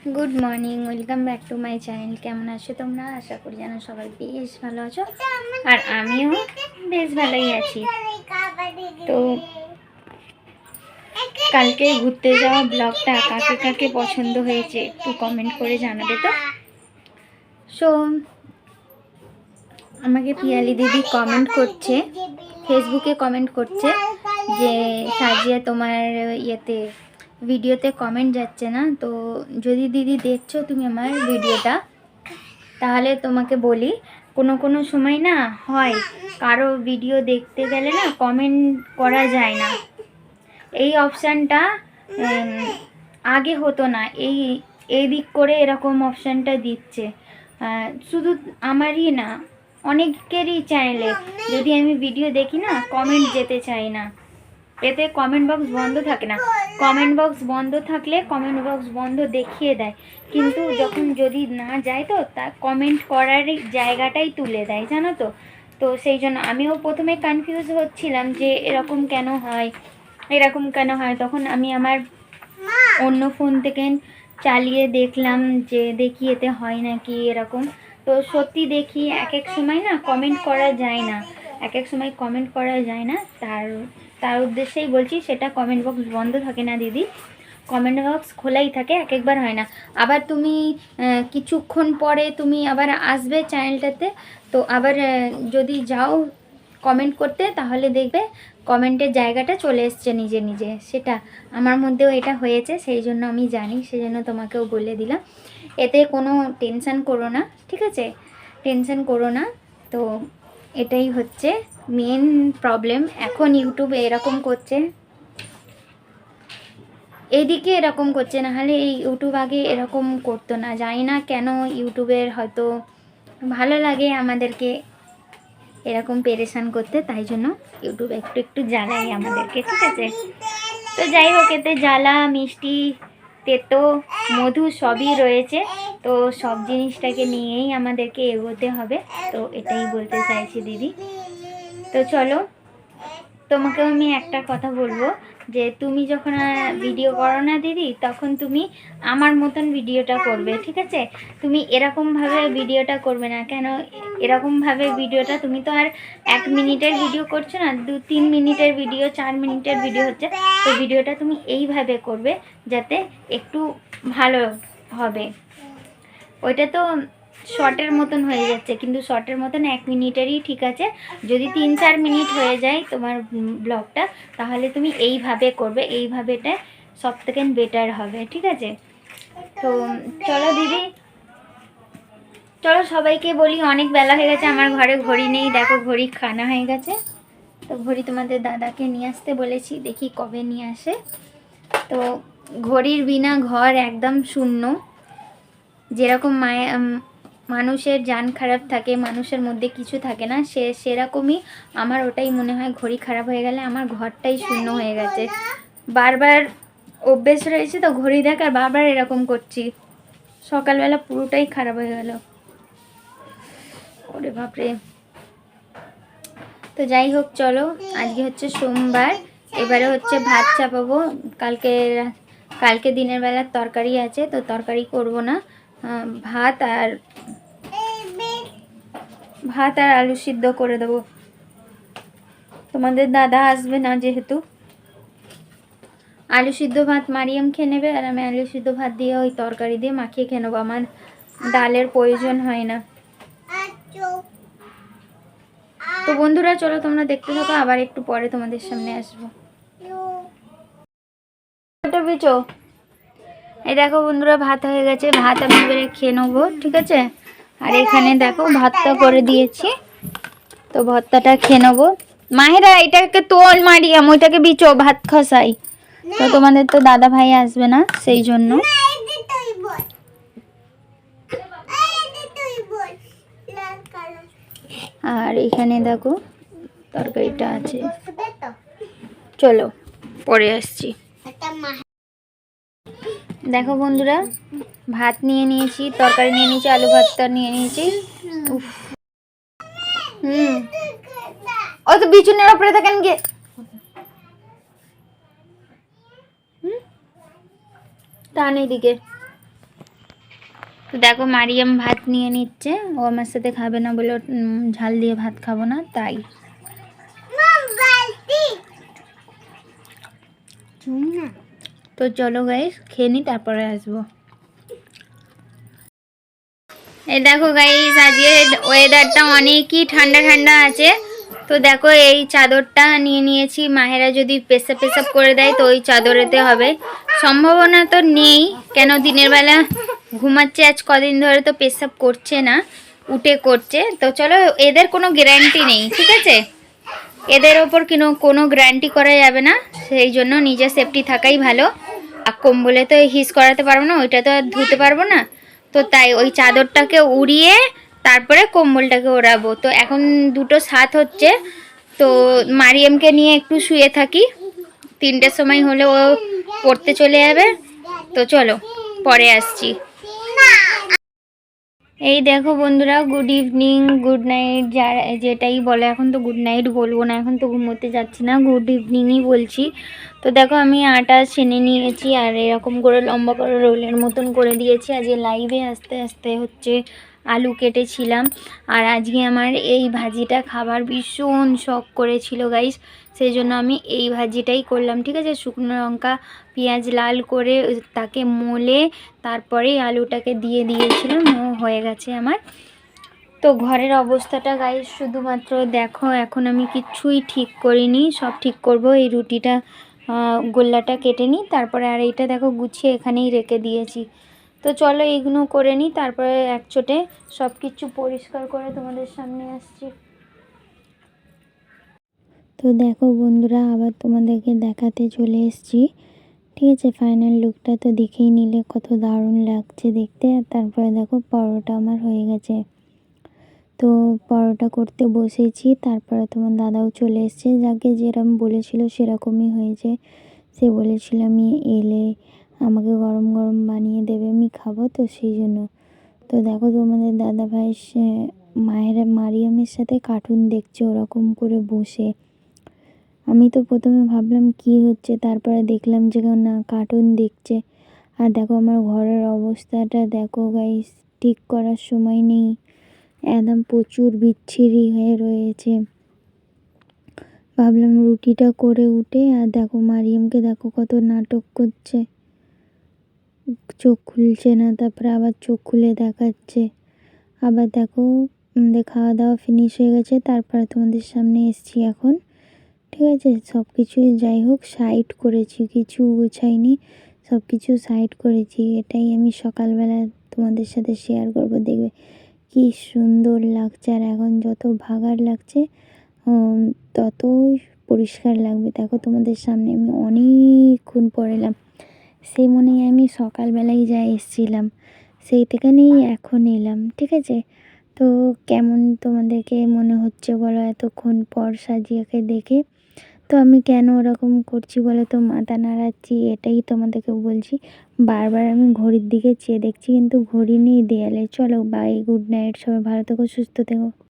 Good morning, welcome back to my channel. কেমন আছো তোমরা? আশা করি যেন সবাই বেশ ভালো আছো, আর আমিও বেশ ভালোই আছি। তো কালকে ঘুরতে যাওয়া ব্লগটা কাকে কাকে পছন্দ হয়েছে একটু কমেন্ট করে জানাবে তো। সো আমাকে পিয়ালি দিদি কমেন্ট করছে, ফেসবুকে কমেন্ট করছে যে সাজিয়া তোমার ইয়েতে ভিডিওতে কমেন্ট যাচ্ছে না। তো যদি দিদি দেখছো তুমি আমার ভিডিওটা, তাহলে তোমাকে বলি, কোনো কোনো সময় না হয় কারো ভিডিও দেখতে গেলে না কমেন্ট করা যায় না। এই অপশানটা আগে হতো না, এই দিক করে এরকম অপশানটা দিচ্ছে। শুধু আমারই না, অনেকেরই চ্যানেলে যদি আমি ভিডিও দেখি না কমেন্ট যেতে চাই না। এতে কমেন্ট বক্স বন্ধ থাকে না, কমেন্ট বক্স বন্ধ থাকলে কমেন্ট বক্স বন্ধ দেখিয়ে দেয়, কিন্তু যখন যদি না যায় তো তা কমেন্ট করার জায়গাটাই তুলে দেয়, জানো তো। তো সেই জন্য আমিও প্রথমে কনফিউজ হচ্ছিলাম যে এরকম কেন হয়, এরকম কেন হয়। তখন আমি আমার অন্য ফোন থেকে চালিয়ে দেখলাম যে দেখি এতে হয় নাকি এরকম। তো সত্যি দেখি এক এক সময় না কমেন্ট করা যায় না, এক এক সময় কমেন্ট করা যায় না। তার উদ্দেশ্যেই বলছি, সেটা কমেন্ট বক্স বন্ধ থাকে না দিদি, কমেন্ট বক্স খোলাই থাকে, এক একবার হয় না। আবার তুমি কিছুক্ষণ পরে তুমি আবার আসবে চ্যানেলটাতে, তো আবার যদি যাও কমেন্ট করতে, তাহলে দেখবে কমেন্টের জায়গাটা চলে এসছে নিজে নিজে। সেটা আমার মধ্যেও এটা হয়েছে, সেই জন্য আমি জানি, সেই জন্য তোমাকেও বলে দিলাম। এতে কোনো টেনশান করো না, ঠিক আছে? টেনশান করো না। তো এটাই হচ্ছে মেন প্রবলেম এখন, ইউটিউবে এরকম করছে, এদিকে এরকম করছে, না হলে এই ইউটিউব আগে এরকম করতো না। জানি না কেন ইউটিউবের হয়তো ভালো লাগে আমাদেরকে এরকম পেরেশান করতে, তাই জন্য ইউটিউব একটু একটু জ্বালাই আমাদেরকে, ঠিক আছে? তো যাই হোক, এতে জ্বালা মিষ্টি তেতো মধু সবই রয়েছে, তো সব জিনিসটাকে নিয়েই আমাদেরকে এগোতে হবে। তো এটাই বলতে চাইছি দিদি। তো চলো, তোমাকেও আমি একটা কথা বলবো, যে তুমি যখন ভিডিও করো না দিদি, তখন তুমি আমার মতন ভিডিওটা করবে, ঠিক আছে? তুমি এরকমভাবে ভিডিওটা করবে না। কেন এরকমভাবে ভিডিওটা, তুমি তো আর 1 মিনিটের ভিডিও করছো না, 2-3 মিনিটের ভিডিও, 4 মিনিটের ভিডিও হচ্ছে। তো ভিডিওটা তুমি এইভাবে করবে যাতে একটু ভালো হবে। ওইটা তো শর্টের মতন হয়ে যাচ্ছে, কিন্তু শর্টের মতন 1 মিনিটেরই ঠিক আছে। যদি 3-4 মিনিট হয়ে যায় তোমার ব্লগটা, তাহলে তুমি এইভাবে করবে, এইভাবে এটা সব থেকে বেটার হবে, ঠিক আছে? তো চলো দিদি, চলো সবাইকে বলি, অনেক বেলা হয়ে গেছে, আমার ঘরে ঘড়ি নেই, দেখো ঘড়ি খানা হয়ে গেছে। তো ঘড়ি তোমাদের দাদাকে নিয়ে আসতে বলেছি, দেখি কবে নিয়ে আসে। তো ঘড়ির বিনা ঘর একদম শূন্য। যেরকম মানুষের জান খারাপ থাকে, মানুষের মধ্যে কিছু থাকে না, সেরকমই আমার ওটাই মনে হয়, ঘড়ি খারাপ হয়ে গেলে আমার ঘরটাই শূন্য হয়ে গেছে। বারবার অভ্যেস রয়েছে তো ঘড়ি দেখার, বারবার এরকম করছি, সকালবেলা পুরোটাই খারাপ হয়ে গেল, ওরে বাপরে। তো যাই হোক, চলো, আজকে হচ্ছে সোমবার, এবারে হচ্ছে ভাত চাপাবো। কালকে দিনের বেলার তরকারি আছে, তো তরকারি করব না, ভাত আর আলু সিদ্ধ করে দেবো। তোমাদের দাদা আসবে না যেহেতু, আলু সিদ্ধ ভাত মারিয়াম খেয়ে নেবে, আর আমি আলু সিদ্ধ ভাত দিয়ে ওই তরকারি দিয়ে মাখিয়ে খেয়ে নেবো, আমার ডালের প্রয়োজন হয় না। তো বন্ধুরা চলো, তোমরা দেখতে থাকো, আবার একটু পরে তোমাদের সামনে আসবো। এই দেখো বন্ধুরা, ভাত হয়ে গেছে, ভাত আমি এবারে খেয়ে নেবো, ঠিক আছে? আর এখানে দেখো ভর্তা করে দিয়েছি, তো ভর্তাটা খেয়ে নেবো। মাহেরা এটাকে তোল, মারিয়াম ওইটাকে বিচো, ভাত খসাই। তো তোমাদের তো দাদা ভাই আসবে না, সেই জন্য। আর এখানে দেখো তরকারিটা আছে, চলো পরে আসছি। দেখো বন্ধুরা, ভাত নিয়ে নিয়েছি, তরকারি নিয়ে নিয়েছি, আলু ভর্তা নিয়ে নিয়েছি। ওই তো বিছুনের ওপরে থাকেন গিয়ে, টান এইদিকে। তো দেখো মারিয়াম ভাত নিয়ে নিচ্ছে, ও আমার সাথে খাবে না বলে ঝাল দিয়ে ভাত খাবো না তাই। তো চলো গাইস খেয়ে নি তারপরে আসবো। এই দেখো গাইস আজকে ওয়েদারটা অনেকই ঠান্ডা ঠান্ডা আছে। তো দেখো এই চাদরটা নিয়ে নিয়েছি, মাহেরা যদি পেশাব পেশাব করে দেয় তো ওই চাদরেতে হবে। সম্ভাবনা তো নেই, কেন দিনের বেলা ঘুমাচ্ছে, আজ কদিন ধরে তো পেশাব করছে না, উঠে করছে। তো চলো, এদের কোনো গ্যারান্টি নেই, ঠিক আছে, এদের ওপর কোনো গ্যারান্টি করা যাবে না, সেই জন্য নিজের সেফটি থাকাই ভালো। আর কম্বলে তো হিস করাতে পারবো না, ওইটা তো আর ধুতে পারবো না, তো তাই ওই চাদরটাকে উড়িয়ে তারপরে কম্বলটাকে ওড়াবো। তো এখন 2:07 হচ্ছে, তো মারিয়ামকে নিয়ে একটু শুয়ে থাকি, 3টের সময় হলে ও পড়তে চলে যাবে। তো চলো পরে আসছি। এই দেখো বন্ধুরা, গুড ইভিনিং, গুড নাইট, যারা যেটাই বলে, এখন তো গুড নাইট বলবো না, এখন তো ঘুমোতে যাচ্ছি না, গুড ইভিনিংই বলছি। তো দেখো আমি আটা ছেনে নিয়েছি আর এরকম করে লম্বা করে রোলের মতন করে দিয়েছি। আজকে লাইভে আস্তে আস্তে হচ্ছে আলু কেটেছিলাম, আর আজকে আমার এই ভাজিটা খাবার ভীষণ শখ করেছিল গাইস, সেই জন্য আমি এই ভাজিটাই করলাম, ঠিক আছে। শুকনো লঙ্কা পেঁয়াজ লাল করে তাকে মলে তারপরে আলুটাকে দিয়ে দিয়েছিলাম, হয়ে গেছে আমার। তো ঘরের অবস্থাটা গাইস শুধুমাত্র দেখো, এখন আমি কিচ্ছুই ঠিক করিনি, সব ঠিক করব। এই রুটিটা গোল্লাটা কেটে নিই, তারপরে আর এইটা দেখো গুছিয়ে এখানেই রেখে দিয়েছি। তো চলো এইগুলো করে নিই, তারপরে একচোটে সব কিছু পরিষ্কার করে তোমাদের সামনে আসছি। তো দেখো বন্ধুরা, আবার তোমাদেরকে দেখাতে চলে এসেছি, ঠিক আছে। ফাইনাল লুকটা তো দেখেই নিলে কত দারুণ লাগছে দেখতে। আর তারপরে দেখো পরোটা আমার হয়ে গেছে, তো পরোটা করতে বসেছি। তারপরে তোমার দাদাও চলে এসছে, যাকে যেরকম বলেছিল সেরকমই হয়েছে। সে বলেছিল আমি এলে আমাকে গরম গরম বানিয়ে দেবে, আমি খাবো, তো সেই জন্য। তো দেখো তোমাদের দাদা ভাই মারিয়ামের সাথে কার্টুন দেখছে ওরকম করে বসে। আমি তো প্রথমে ভাবলাম কি হচ্ছে, তারপরে দেখলাম যে না, কার্টুন দেখছে। আর দেখো আমার ঘরের অবস্থাটা দেখো গাইস, ঠিক করার সময় নেই, একদম প্রচুর বিচ্ছিরি হয়ে রয়েছে। ভাবলাম রুটিটা করে উঠে, আর দেখো মারিয়ামকে দেখো কত নাটক করছে, চোখ খুলছে না, তারপরে আবার চোখ খুলে দেখাচ্ছে। আবার দেখো আমাদের খাওয়া দাওয়া ফিনিশ হয়ে গেছে, তারপরে তোমাদের সামনে এসছি এখন, ঠিক আছে। সব কিছুই যাই হোক সাইড করেছি, কিছু গোছাইনি, সব কিছু সাইড করেছি। এটাই আমি সকালবেলা তোমাদের সাথে শেয়ার করব, দেখবে কি সুন্দর লাগছে। আর এখন যত ভাগার লাগছে ততই পরিষ্কার লাগবে। দেখো তোমাদের সামনে আমি অনেকক্ষণ পর এলাম, সেই মনে হয় আমি সকালবেলায় যা এসেছিলাম সেই থেকে নিয়েই এখন এলাম, ঠিক আছে। তো কেমন তোমাদেরকে মনে হচ্ছে বলো এতক্ষণ পর সাজিয়াকে দেখে? তো আমি কেন ওরকম করছি বলো তো, মাথা নাড়াচ্ছি এটাই তোমাদেরকে বলছি। বারবার আমি ঘড়ির দিকে চেয়ে দেখছি, কিন্তু ঘড়ি নেই দেয়ালে। চলো বাই, গুড নাইট, সবাই ভালো থেকো, সুস্থ থেকো।